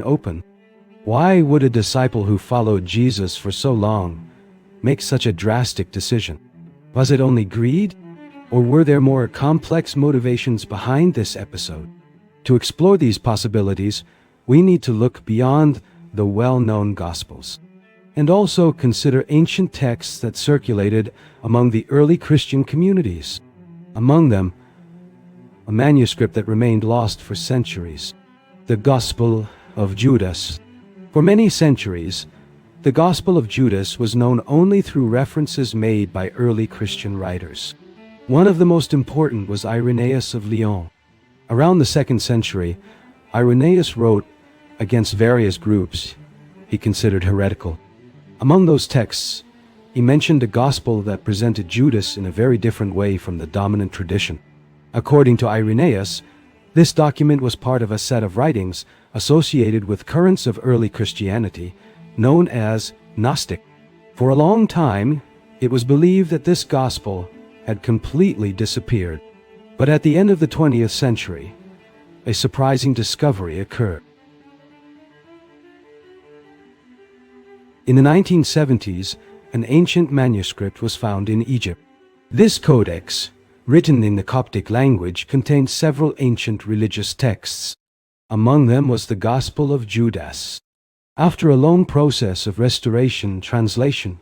open. Why would a disciple who followed Jesus for so long make such a drastic decision? Was it only greed? Or were there more complex motivations behind this episode? To explore these possibilities, we need to look beyond the well-known Gospels, and also consider ancient texts that circulated among the early Christian communities. Among them, a manuscript that remained lost for centuries, the Gospel of Judas. For many centuries, the Gospel of Judas was known only through references made by early Christian writers. One of the most important was Irenaeus of Lyon. Around the 2nd century, Irenaeus wrote against various groups he considered heretical. Among those texts, he mentioned a gospel that presented Judas in a very different way from the dominant tradition. According to Irenaeus, this document was part of a set of writings associated with currents of early Christianity known as Gnostic. For a long time, it was believed that this gospel had completely disappeared. But at the end of the 20th century, a surprising discovery occurred. In the 1970s, an ancient manuscript was found in Egypt. This codex, written in the Coptic language, contained several ancient religious texts. Among them was the Gospel of Judas. After a long process of restoration and translation,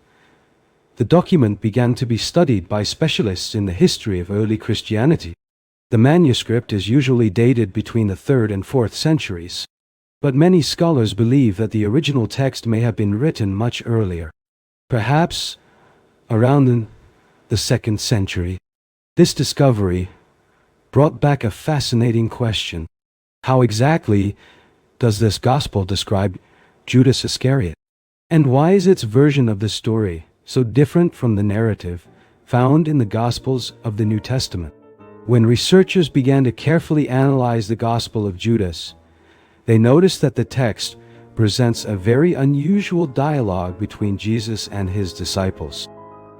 the document began to be studied by specialists in the history of early Christianity. The manuscript is usually dated between the 3rd and 4th centuries, but many scholars believe that the original text may have been written much earlier, perhaps around the 2nd century. This discovery brought back a fascinating question. How exactly does this gospel describe Judas Iscariot? And why is its version of the story so different from the narrative found in the Gospels of the New Testament? When researchers began to carefully analyze the Gospel of Judas, they noticed that the text presents a very unusual dialogue between Jesus and his disciples.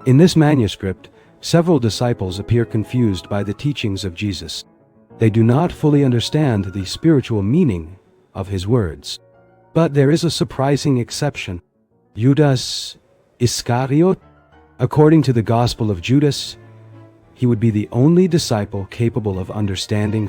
In this manuscript, several disciples appear confused by the teachings of Jesus. They do not fully understand the spiritual meaning of his words. But there is a surprising exception. Judas Iscariot. According to the Gospel of Judas, he would be the only disciple capable of understanding